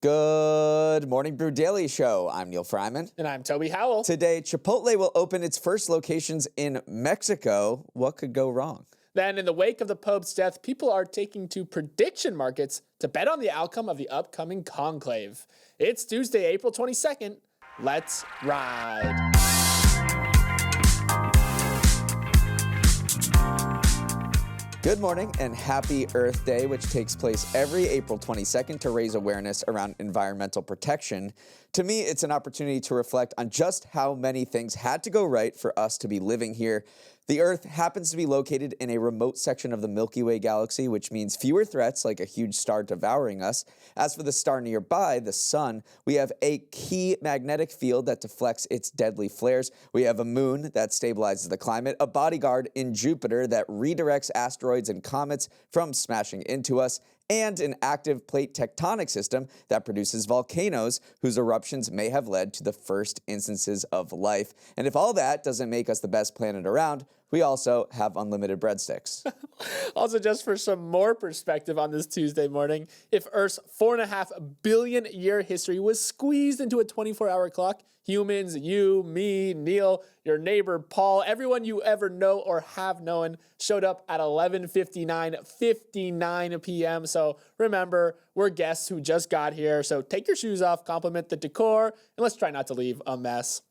Good morning, Brew Daily show. I'm Neal Freyman. And I'm Toby Howell. Today, Chipotle will open its first locations in Mexico. What could go wrong? Then, in the wake of the Pope's death, people are taking to prediction markets to bet on the outcome of the upcoming conclave. It's Tuesday, April 22nd. Let's ride. Good morning and happy Earth Day, which takes place every April 22nd to raise awareness around environmental protection. To me, it's an opportunity to reflect on just how many things had to go right for us to be living here. The Earth happens to be located in a remote section of the Milky Way galaxy, which means fewer threats like a huge star devouring us. As for the star nearby, the Sun, we have a key magnetic field that deflects its deadly flares. We have a moon that stabilizes the climate, a bodyguard in Jupiter that redirects asteroids and comets from smashing into us, and an active plate tectonic system that produces volcanoes whose eruptions may have led to the first instances of life. And if all that doesn't make us the best planet around, we also have unlimited breadsticks. Also, just for some more perspective on this Tuesday morning, if Earth's 4.5 billion year history was squeezed into a 24-hour clock, humans, you, me, Neal, your neighbor Paul, everyone you ever know or have known showed up at 11:59 p.m. So remember, we're guests who just got here. So take your shoes off, compliment the decor, and let's try not to leave a mess.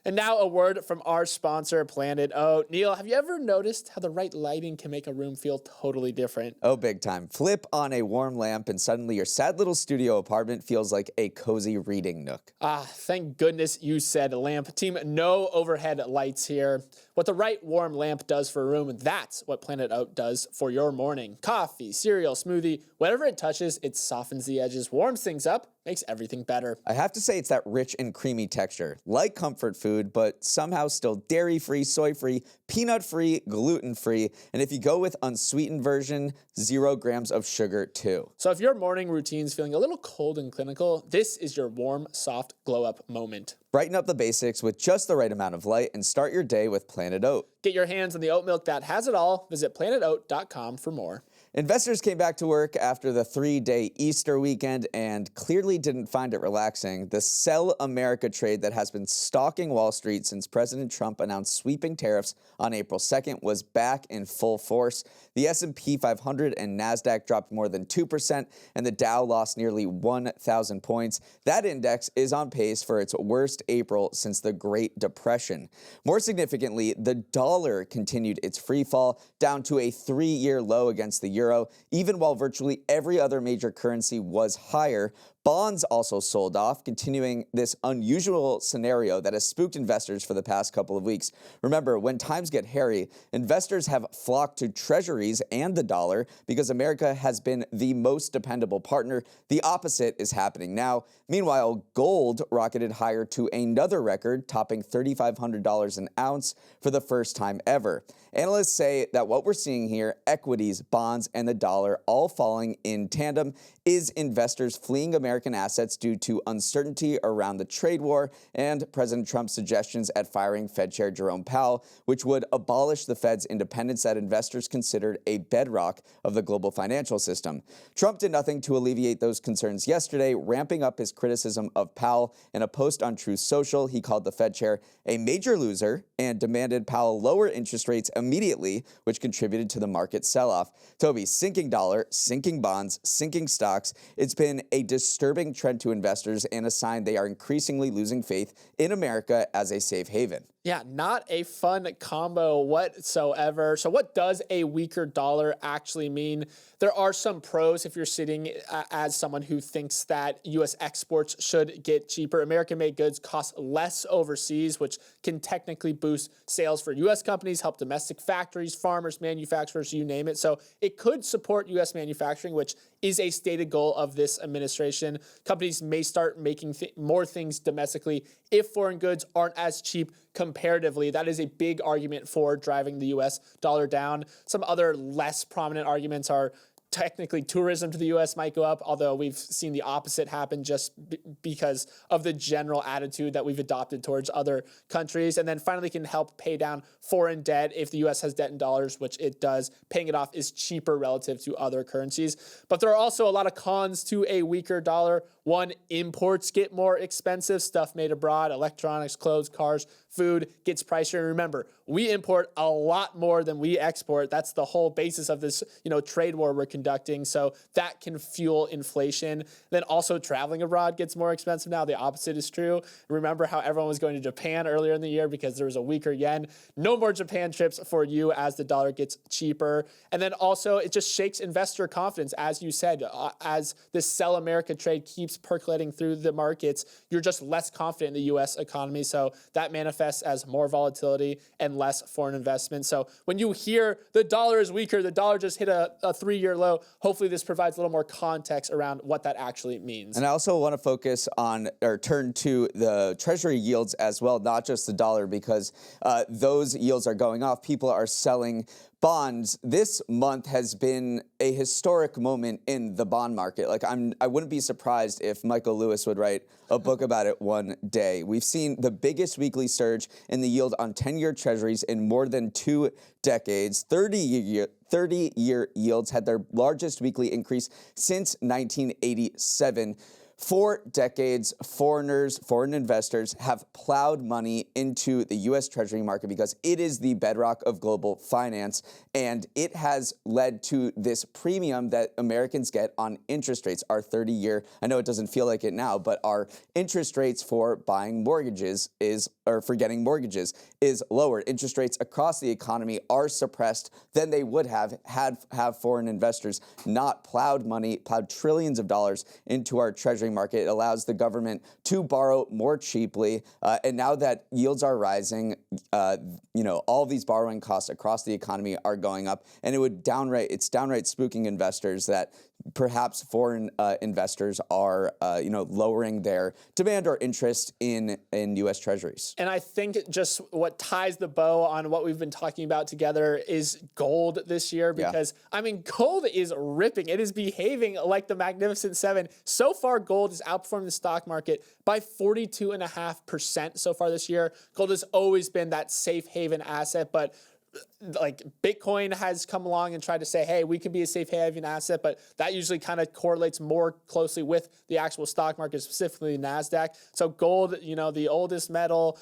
And now a word from our sponsor, Planet Oat. Neal, have you ever noticed how the right lighting can make a room feel totally different? Oh, big time. Flip on a warm lamp and suddenly your sad little studio apartment feels like a cozy reading nook. Thank goodness you said lamp. Team, no overhead lights here. What the right warm lamp does for a room, that's what Planet Oat does for your morning. Coffee, cereal, smoothie, whatever it touches, it softens the edges, warms things up, makes everything better. I have to say it's that rich and creamy texture, like comfort food, but somehow still dairy-free, soy-free, peanut-free, gluten-free, and if you go with unsweetened version, 0 grams of sugar too. So if your morning routine's feeling a little cold and clinical, this is your warm, soft glow-up moment. Brighten up the basics with just the right amount of light and start your day with Planet Oat. Get your hands on the oat milk that has it all. Visit planetoat.com for more. Investors came back to work after the 3-day Easter weekend and clearly didn't find it relaxing. The Sell America trade that has been stalking Wall Street since President Trump announced sweeping tariffs on April 2nd was back in full force. The S&P 500 and NASDAQ dropped more than 2%, and the Dow lost nearly 1,000 points. That index is on pace for its worst April since the Great Depression. More significantly, the dollar continued its free fall down to a 3-year low against the euro, even while virtually every other major currency was higher. Bonds also sold off, continuing this unusual scenario that has spooked investors for the past couple of weeks. Remember, when times get hairy, investors have flocked to treasuries and the dollar because America has been the most dependable partner. The opposite is happening now. Meanwhile, gold rocketed higher to another record, topping $3,500 an ounce for the first time ever. Analysts say that what we're seeing here, equities, bonds, and the dollar all falling in tandem, is investors fleeing American assets due to uncertainty around the trade war and President Trump's suggestions at firing Fed Chair Jerome Powell, which would abolish the Fed's independence that investors considered a bedrock of the global financial system. Trump did nothing to alleviate those concerns yesterday, ramping up his criticism of Powell. In a post on Truth Social, he called the Fed Chair a major loser and demanded Powell lower interest rates immediately, which contributed to the market sell-off. Toby, sinking dollar, sinking bonds, sinking stocks. It's been a disturbing trend to investors and a sign they are increasingly losing faith in America as a safe haven. Yeah, not a fun combo whatsoever. So what does a weaker dollar actually mean? There are some pros if you're sitting as someone who thinks that U.S. exports should get cheaper. American-made goods cost less overseas, which can technically boost sales for U.S. companies, help domestic factories, farmers, manufacturers, you name it. So it could support U.S. manufacturing, which is a stated goal of this administration. Companies may start making more things domestically if foreign goods aren't as cheap comparatively. That is a big argument for driving the U.S. dollar down. Some other less prominent arguments are technically tourism to the U.S. might go up, although we've seen the opposite happen just because of the general attitude that we've adopted towards other countries. And then finally can help pay down foreign debt if the U.S. has debt in dollars, which it does. Paying it off is cheaper relative to other currencies. But there are also a lot of cons to a weaker dollar. One, imports get more expensive, stuff made abroad, electronics, clothes, cars, food gets pricier. And remember, we import a lot more than we export. That's the whole basis of this, trade war we're conducting. So that can fuel inflation. Then also traveling abroad gets more expensive now. The opposite is true. Remember how everyone was going to Japan earlier in the year because there was a weaker yen. No more Japan trips for you as the dollar gets cheaper. And then also it just shakes investor confidence. As you said, as this sell America trade keeps percolating through the markets, you're just less confident in the U.S. economy. So that manifests as more volatility and less foreign investment. So when you hear the dollar is weaker, the dollar just hit a 3-year low, hopefully this provides a little more context around what that actually means. And I also want to focus on or turn to the Treasury yields as well, not just the dollar, because those yields are going off. People are selling bonds. This month has been a historic moment in the bond market. I wouldn't be surprised if Michael Lewis would write a book about it one day. We've seen the biggest weekly surge in the yield on 10-year treasuries in more than 2 decades. 30-year yields had their largest weekly increase since 1987. 4 decades, foreign investors have plowed money into the U.S. Treasury market because it is the bedrock of global finance, and it has led to this premium that Americans get on interest rates. Our 30-year, I know it doesn't feel like it now, but our interest rates for buying mortgages for getting mortgages is lower. Interest rates across the economy are suppressed than they would have foreign investors not plowed trillions of dollars into our Treasury market. It allows the government to borrow more cheaply. And now that yields are rising, all these borrowing costs across the economy are going up. And it's downright spooking investors that perhaps foreign investors are, lowering their demand or interest in U.S. Treasuries. And I think just what ties the bow on what we've been talking about together is gold this year, because, gold is ripping. It is behaving like the Magnificent Seven. So far, gold is outperforming the stock market by 42.5% so far this year. Gold has always been that safe haven asset, but Bitcoin has come along and tried to say, hey, we can be a safe haven asset, but that usually kind of correlates more closely with the actual stock market, specifically NASDAQ. So gold, the oldest metal,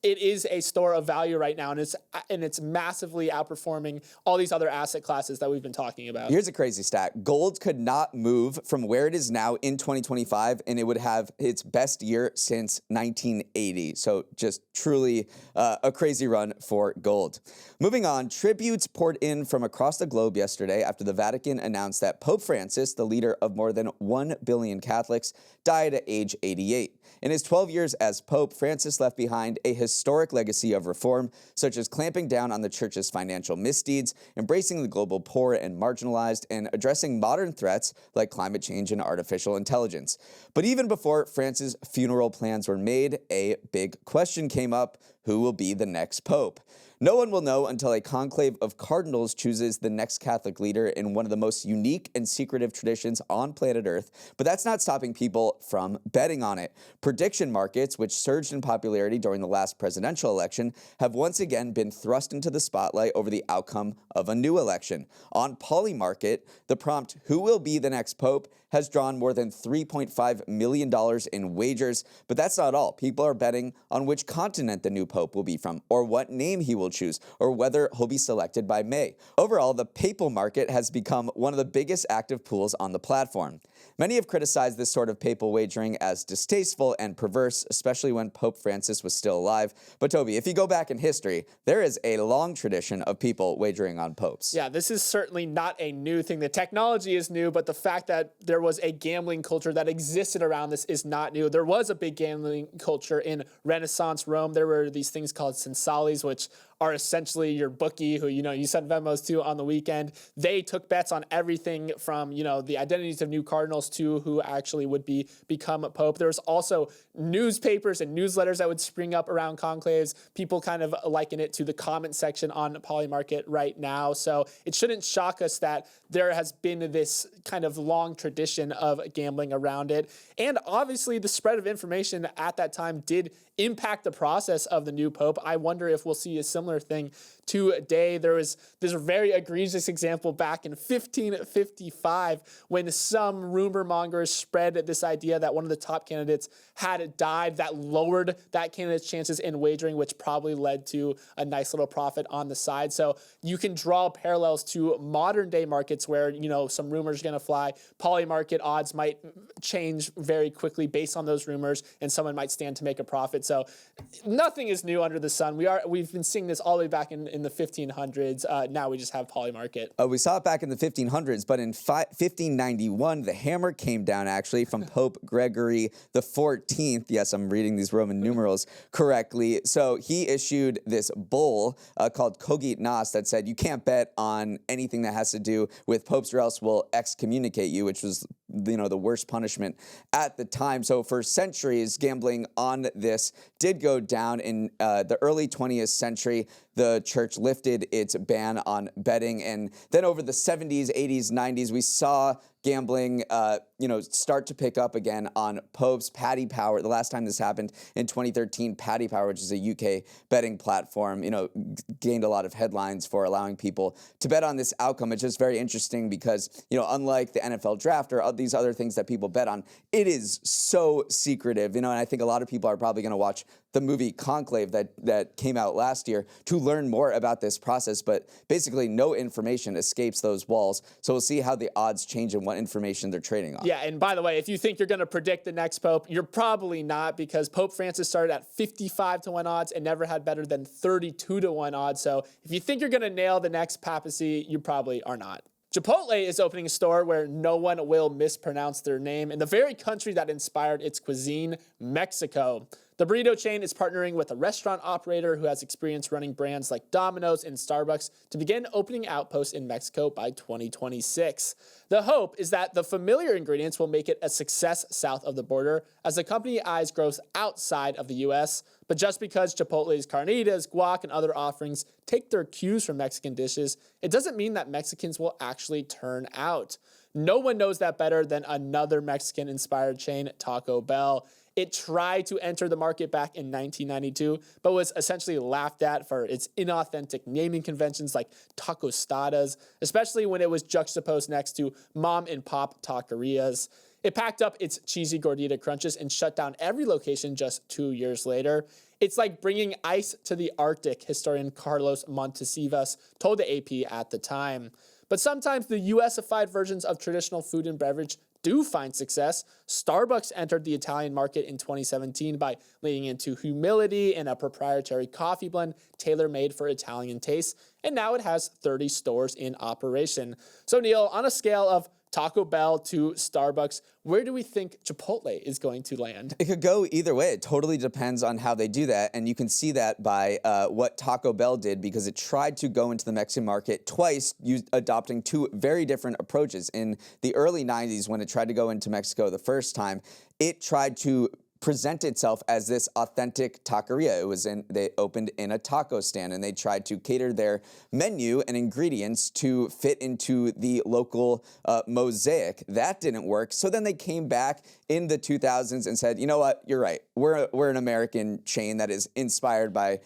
it is a store of value right now, and it's massively outperforming all these other asset classes that we've been talking about. Here's a crazy stat. Gold could not move from where it is now in 2025, and it would have its best year since 1980. So just truly a crazy run for gold. Moving on, tributes poured in from across the globe yesterday after the Vatican announced that Pope Francis, the leader of more than 1 billion Catholics, died at age 88. In his 12 years as Pope, Francis left behind a historic legacy of reform, such as clamping down on the church's financial misdeeds, embracing the global poor and marginalized, and addressing modern threats like climate change and artificial intelligence. But even before Francis' funeral plans were made, a big question came up: who will be the next pope? No one will know until a conclave of cardinals chooses the next Catholic leader in one of the most unique and secretive traditions on planet Earth, but that's not stopping people from betting on it. Prediction markets, which surged in popularity during the last presidential election, have once again been thrust into the spotlight over the outcome of a new election. On Polymarket, the prompt, "Who will be the next pope?" has drawn more than $3.5 million in wagers, but that's not all. People are betting on which continent the new pope will be from, or what name he will choose, or whether he'll be selected by May. Overall, the papal market has become one of the biggest active pools on the platform. Many have criticized this sort of papal wagering as distasteful and perverse, especially when Pope Francis was still alive. But Toby, if you go back in history, there is a long tradition of people wagering on popes. Yeah, this is certainly not a new thing. The technology is new, but the fact that there was a gambling culture that existed around this is not new. There was a big gambling culture in Renaissance Rome. There were these things called censales, which are essentially your bookie who, you send Venmos to on the weekend. They took bets on everything from, the identities of new cardinals to who actually would become a pope. There's also newspapers and newsletters that would spring up around conclaves. People kind of liken it to the comment section on Polymarket right now. So it shouldn't shock us that there has been this kind of long tradition of gambling around it. And obviously the spread of information at that time did impact the process of the new pope. I wonder if we'll see a similar similar thing today. There was this very egregious example back in 1555 when some rumor mongers spread this idea that one of the top candidates had died. That lowered that candidate's chances in wagering, which probably led to a nice little profit on the side. So you can draw parallels to modern day markets where, some rumors are going to fly. Poly market odds might change very quickly based on those rumors, and someone might stand to make a profit. So nothing is new under the sun. We've been seeing this all the way back in the 1500s. Now we just have poly market. We saw it back in the 1500s, but in 1591, the hammer came down actually from Pope Gregory the 14th. Yes, I'm reading these Roman numerals correctly. So he issued this bull called Cogit Nos that said you can't bet on anything that has to do with popes or else we'll excommunicate you, which was the worst punishment at the time. So for centuries, gambling on this did go down. In the early 20th century, the church lifted its ban on betting. And then over the 70s, 80s, 90s, we saw gambling, start to pick up again on popes. Paddy Power, the last time this happened in 2013, Paddy Power, which is a UK betting platform, gained a lot of headlines for allowing people to bet on this outcome. It's just very interesting because, unlike the NFL draft or these other things that people bet on, it is so secretive, and I think a lot of people are probably going to watch the movie Conclave that came out last year to learn more about this process, but basically no information escapes those walls. So we'll see how the odds change and what information they're trading on. Yeah, and by the way, if you think you're going to predict the next pope, you're probably not, because Pope Francis started at 55-1 odds and never had better than 32-1 odds. So if you think you're going to nail the next papacy, you probably are not. Chipotle is opening a store where no one will mispronounce their name in the very country that inspired its cuisine, Mexico. The burrito chain is partnering with a restaurant operator who has experience running brands like Domino's and Starbucks to begin opening outposts in Mexico by 2026. The hope is that the familiar ingredients will make it a success south of the border as the company eyes growth outside of the U.S. But just because Chipotle's carnitas, guac, and other offerings take their cues from Mexican dishes, it doesn't mean that Mexicans will actually turn out. No one knows that better than another Mexican-inspired chain, Taco Bell. It tried to enter the market back in 1992, but was essentially laughed at for its inauthentic naming conventions like tacostadas, especially when it was juxtaposed next to mom-and-pop taquerias. It packed up its cheesy gordita crunches and shut down every location just 2 years later. It's like bringing ice to the Arctic, historian Carlos Montesivas told the AP at the time. But sometimes the US-ified versions of traditional food and beverage do find success. Starbucks entered the Italian market in 2017 by leaning into humility and a proprietary coffee blend tailor-made for Italian tastes, and now it has 30 stores in operation. So Neal, on a scale of Taco Bell to Starbucks, where do we think Chipotle is going to land? It could go either way. It totally depends on how they do that, and you can see that by what Taco Bell did, because it tried to go into the Mexican market twice, adopting two very different approaches. In the early 90s, when it tried to go into Mexico the first time, it tried to present itself as this authentic taqueria. They opened in a taco stand, and they tried to cater their menu and ingredients to fit into the local mosaic. That didn't work. So then they came back in the 2000s and said, you know what, you're right. We're an American chain that is inspired by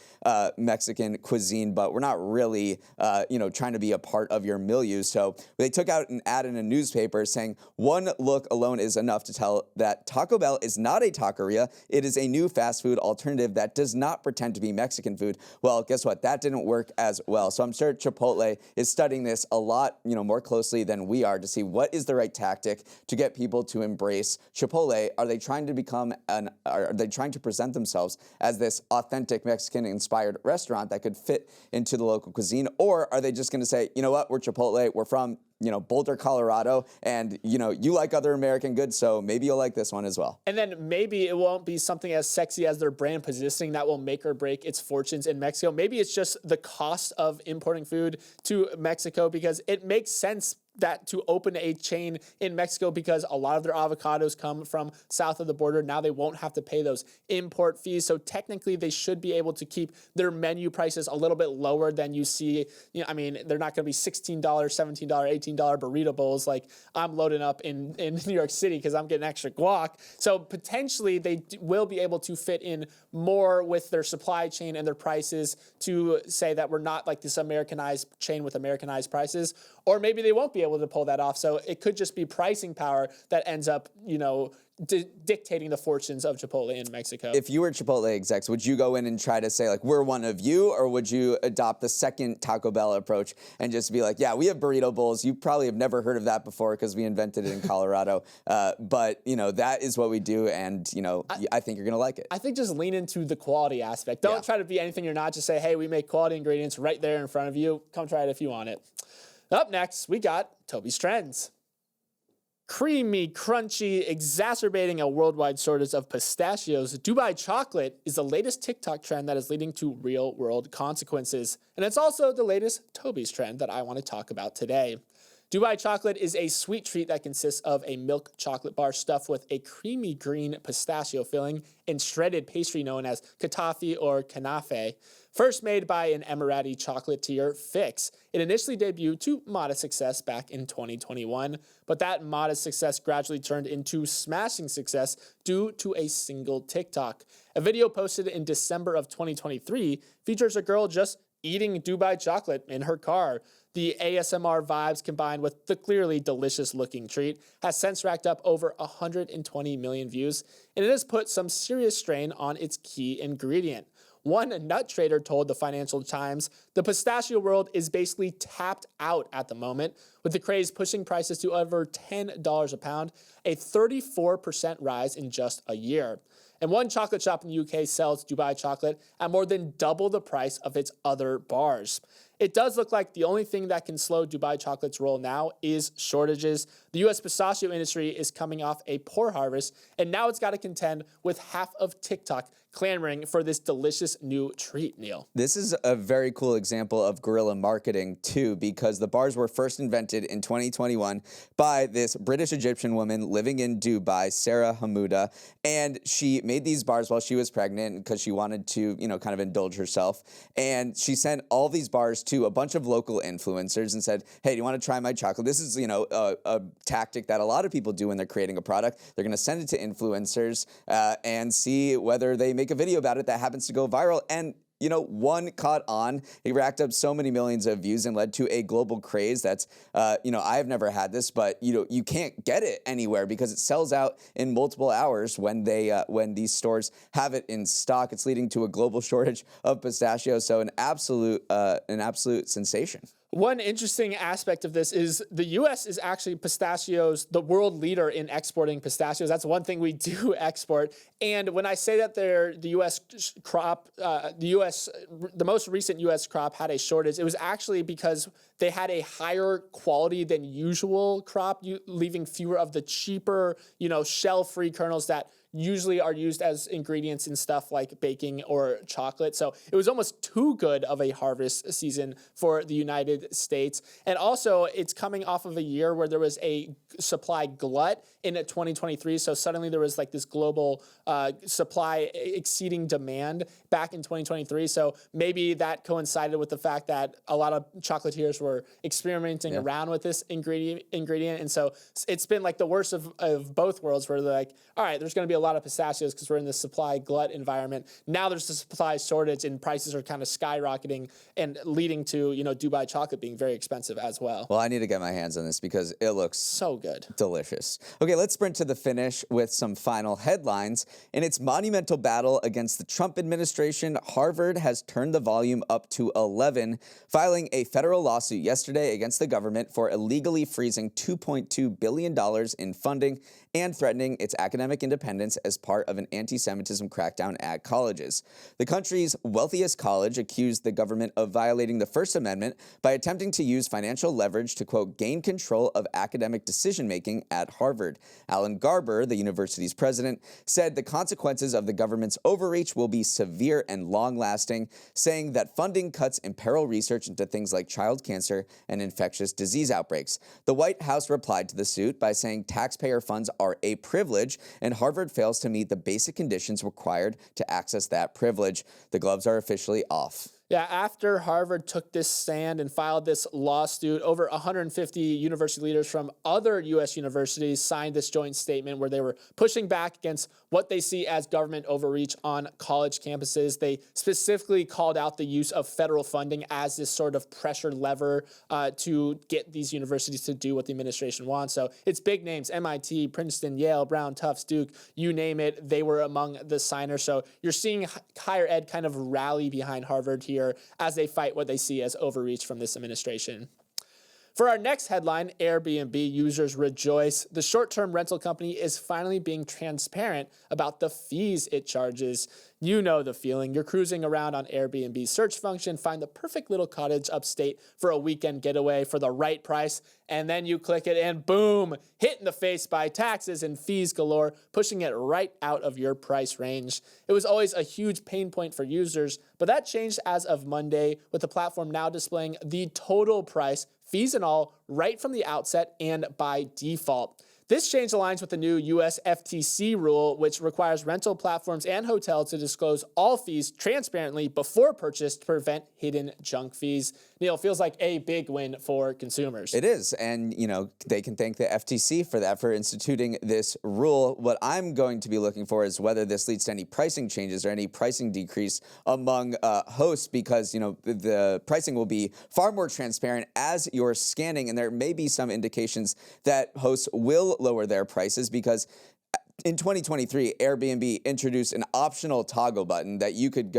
Mexican cuisine, but we're not really, trying to be a part of your milieu. So they took out an ad in a newspaper saying one look alone is enough to tell that Taco Bell is not a taqueria. It is a new fast food alternative that does not pretend to be Mexican food. Well, guess what? That didn't work as well. So I'm sure Chipotle is studying this a lot, more closely than we are to see what is the right tactic to get people to embrace Chipotle. Are they trying to present themselves as this authentic Mexican-inspired restaurant that could fit into the local cuisine? Or are they just going to say, you know what, we're Chipotle, we're from Boulder, Colorado, and, you like other American goods, so maybe you'll like this one as well. And then maybe it won't be something as sexy as their brand positioning that will make or break its fortunes in Mexico. Maybe it's just the cost of importing food to Mexico, because it makes sense that to open a chain in Mexico because a lot of their avocados come from south of the border. Now they won't have to pay those import fees. So technically they should be able to keep their menu prices a little bit lower than you see. I mean, they're not going to be $16, $17, $18 burrito bowls like I'm loading up in New York City because I'm getting extra guac. So potentially they will be able to fit in more with their supply chain and their prices to say that we're not like this Americanized chain with Americanized prices, or maybe they won't be able to pull that off. So it could just be pricing power that ends up, dictating the fortunes of Chipotle in Mexico. If you were Chipotle execs, would you go in and try to say, like, we're one of you, or would you adopt the second Taco Bell approach and just be like, yeah, we have burrito bowls. You probably have never heard of that before because we invented it in Colorado. But, that is what we do, and, I think you're going to like it. I think just lean into the quality aspect. Don't try to be anything you're not. Just say, hey, we make quality ingredients right there in front of you. Come try it if you want it. Up next, we got Toby's Trends. Creamy, crunchy, exacerbating a worldwide shortage of pistachios, Dubai chocolate is the latest TikTok trend that is leading to real-world consequences. And it's also the latest Toby's trend that I want to talk about today. Dubai chocolate is a sweet treat that consists of a milk chocolate bar stuffed with a creamy green pistachio filling and shredded pastry known as katafi or kanafe. First made by an Emirati chocolatier, Fix, it initially debuted to modest success back in 2021, but that modest success gradually turned into smashing success due to a single TikTok. A video posted in December of 2023 features a girl just eating Dubai chocolate in her car. The ASMR vibes combined with the clearly delicious looking treat has since racked up over 120 million views, and it has put some serious strain on its key ingredient. One nut trader told the Financial Times, the pistachio world is basically tapped out at the moment, with the craze pushing prices to over $10 a pound, a 34% rise in just a year. And one chocolate shop in the UK sells Dubai chocolate at more than double the price of its other bars. It does look like the only thing that can slow Dubai chocolate's roll now is shortages. The U.S. pistachio industry is coming off a poor harvest, and now it's got to contend with half of TikTok clamoring for this delicious new treat, Neal. This is a very cool example of guerrilla marketing, too, because the bars were first invented in 2021 by this British-Egyptian woman living in Dubai, Sarah Hamouda, and she made these bars while she was pregnant because she wanted to, kind of indulge herself, and she sent all these bars to a bunch of local influencers and said, hey, do you want to try my chocolate? This is, a tactic that a lot of people do when they're creating a product. They're going to send it to influencers and see whether they make a video about it that happens to go viral. And one caught on. It racked up so many millions of views and led to a global craze that's, I've never had this, but, you can't get it anywhere because it sells out in multiple hours when these stores have it in stock. It's leading to a global shortage of pistachios. So an absolute sensation. One interesting aspect of this is the U.S. is actually pistachios, the world leader in exporting pistachios. That's one thing we do export. And when I say that the U.S. crop, the most recent U.S. crop had a shortage, it was actually because they had a higher quality than usual crop, leaving fewer of the cheaper, shell-free kernels that usually are used as ingredients in stuff like baking or chocolate. So it was almost too good of a harvest season for the United States. And also, it's coming off of a year where there was a supply glut in 2023. So suddenly there was like this global supply exceeding demand back in 2023. So maybe that coincided with the fact that a lot of chocolatiers were experimenting around with this ingredient. And so it's been like the worst of both worlds, where they're like, all right, there's going to be a lot of pistachios because we're in this supply glut environment. Now there's a supply shortage and prices are kind of skyrocketing and leading to, Dubai chocolate being very expensive as well. Well, I need to get my hands on this because it looks so good. Delicious. Okay, let's sprint to the finish with some final headlines. In its monumental battle against the Trump administration, Harvard has turned the volume up to 11, filing a federal lawsuit yesterday against the government for illegally freezing $2.2 billion in funding and threatening its academic independence as part of an anti-Semitism crackdown at colleges. The country's wealthiest college accused the government of violating the First Amendment by attempting to use financial leverage to, quote, gain control of academic decision-making at Harvard. Alan Garber, the university's president, said the consequences of the government's overreach will be severe and long-lasting, saying that funding cuts imperil research into things like child cancer and infectious disease outbreaks. The White House replied to the suit by saying taxpayer funds are a privilege, and Harvard fails to meet the basic conditions required to access that privilege. The gloves are officially off. Yeah, after Harvard took this stand and filed this lawsuit, over 150 university leaders from other U.S. universities signed this joint statement where they were pushing back against what they see as government overreach on college campuses. They specifically called out the use of federal funding as this sort of pressure lever to get these universities to do what the administration wants. So it's big names: MIT, Princeton, Yale, Brown, Tufts, Duke, you name it. They were among the signers. So you're seeing higher ed kind of rally behind Harvard here as they fight what they see as overreach from this administration. For our next headline, Airbnb users rejoice. The short-term rental company is finally being transparent about the fees it charges. You know the feeling. You're cruising around on Airbnb's search function, find the perfect little cottage upstate for a weekend getaway for the right price, and then you click it and boom, hit in the face by taxes and fees galore, pushing it right out of your price range. It was always a huge pain point for users, but that changed as of Monday, with the platform now displaying the total price, fees and all, right from the outset and by default. This change aligns with the new US FTC rule, which requires rental platforms and hotels to disclose all fees transparently before purchase to prevent hidden junk fees. Neal, feels like a big win for consumers. It is, and they can thank the FTC for that, for instituting this rule. What I'm going to be looking for is whether this leads to any pricing changes or any pricing decrease among hosts, because the pricing will be far more transparent as you're scanning, and there may be some indications that hosts will lower their prices, because in 2023, Airbnb introduced an optional toggle button that you could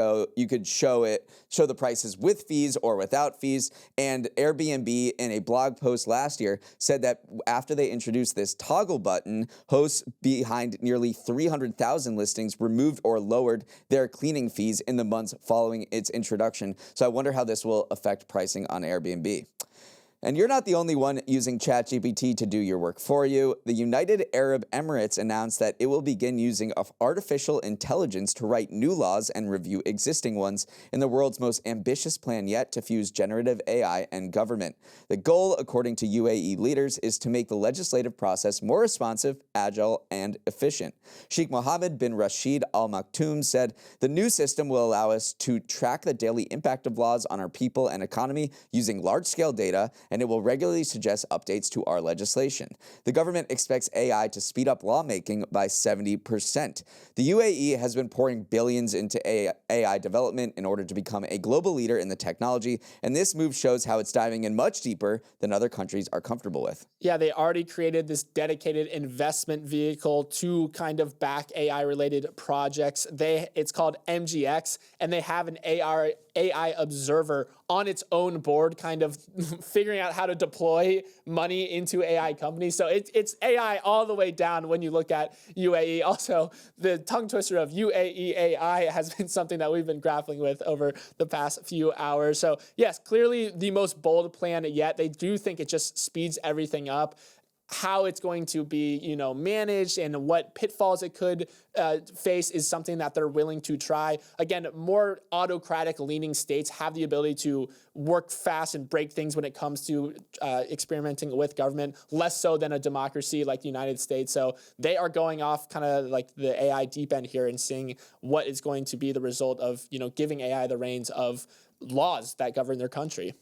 show the prices with fees or without fees. And Airbnb, in a blog post last year, said that after they introduced this toggle button, hosts behind nearly 300,000 listings removed or lowered their cleaning fees in the months following its introduction. So I wonder how this will affect pricing on Airbnb. And you're not the only one using ChatGPT to do your work for you. The United Arab Emirates announced that it will begin using artificial intelligence to write new laws and review existing ones in the world's most ambitious plan yet to fuse generative AI and government. The goal, according to UAE leaders, is to make the legislative process more responsive, agile, and efficient. Sheikh Mohammed bin Rashid Al Maktoum said, "The new system will allow us to track the daily impact of laws on our people and economy using large-scale data, and it will regularly suggest updates to our legislation." The government expects AI to speed up lawmaking by 70%. The UAE has been pouring billions into AI development in order to become a global leader in the technology, and this move shows how it's diving in much deeper than other countries are comfortable with. Yeah, they already created this dedicated investment vehicle to kind of back AI-related projects. It's called MGX, and they have an AI observer on its own board, kind of figuring out how to deploy money into AI companies. So it's AI all the way down when you look at UAE. Also, the tongue twister of UAE AI has been something that we've been grappling with over the past few hours. So yes, clearly the most bold plan yet. They do think it just speeds everything up. How it's going to be, managed and what pitfalls it could face is something that they're willing to try. Again, more autocratic-leaning states have the ability to work fast and break things when it comes to experimenting with government, less so than a democracy like the United States. So they are going off kind of like the AI deep end here and seeing what is going to be the result of, giving AI the reins of laws that govern their country.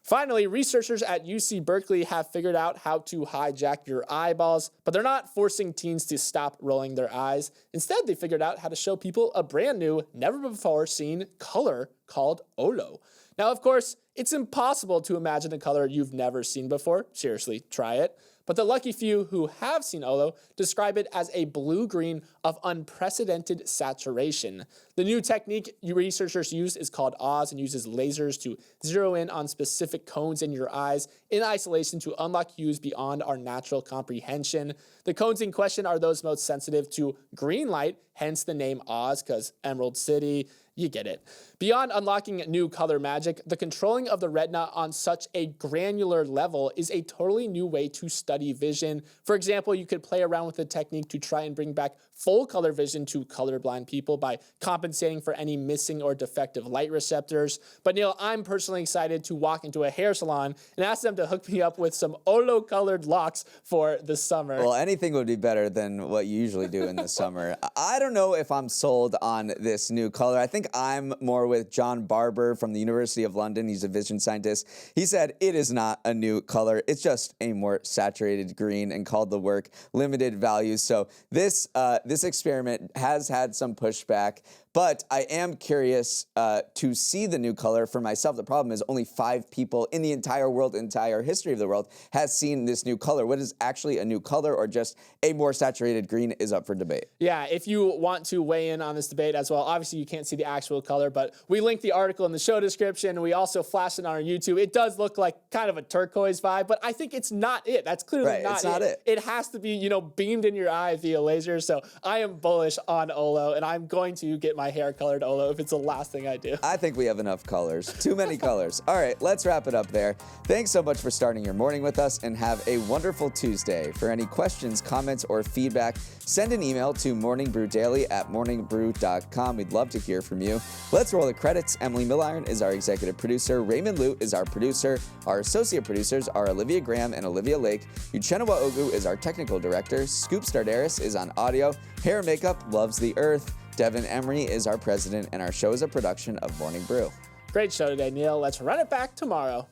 Finally, researchers at UC Berkeley have figured out how to hijack your eyeballs, but they're not forcing teens to stop rolling their eyes. Instead, they figured out how to show people a brand new, never-before-seen color called Olo. Now, of course, it's impossible to imagine a color you've never seen before. Seriously, try it. but the lucky few who have seen Olo describe it as a blue-green of unprecedented saturation. The new technique researchers use is called Oz and uses lasers to zero in on specific cones in your eyes in isolation to unlock hues beyond our natural comprehension. The cones in question are those most sensitive to green light, hence the name Oz, because Emerald City, you get it. Beyond unlocking new color magic, the controlling of the retina on such a granular level is a totally new way to study vision. For example, you could play around with the technique to try and bring back full color vision to colorblind people by compensating for any missing or defective light receptors. But Neal, I'm personally excited to walk into a hair salon and ask them to hook me up with some Olo colored locks for the summer. Well, anything would be better than what you usually do in the summer. I don't know if I'm sold on this new color. I think I'm more with John Barber from the University of London. He's a vision scientist. He said it is not a new color. It's just a more saturated green and called the work limited values. So this experiment has had some pushback, but I am curious to see the new color for myself. The problem is only 5 people in the entire world, entire history of the world, has seen this new color. What is actually a new color or just a more saturated green is up for debate. Yeah, if you want to weigh in on this debate as well, obviously you can't see the actual color, but we linked the article in the show description. We also flashed it on our YouTube. It does look like kind of a turquoise vibe, but I think it's not it. That's clearly not it. It has to be, beamed in your eye via laser. So I am bullish on Olo, and I'm going to get my hair colored Olo if it's the last thing I do. I think we have enough colors. Too many colors. All right, let's wrap it up there. Thanks so much for starting your morning with us, and have a wonderful Tuesday. For any questions, comments, or feedback, send an email to morningbrew@morningbrew.com. We'd love to hear from you. Let's roll the credits. Emily Milliron is our executive producer. Raymond Lute is our producer. Our associate producers are Olivia Graham and Olivia Lake. Uchenna Ogu is our technical director. Scoop Stardaris is on audio. Hair and makeup loves the earth. Devin Emery is our president, and our show is a production of Morning Brew. Great show today, Neal. Let's run it back tomorrow.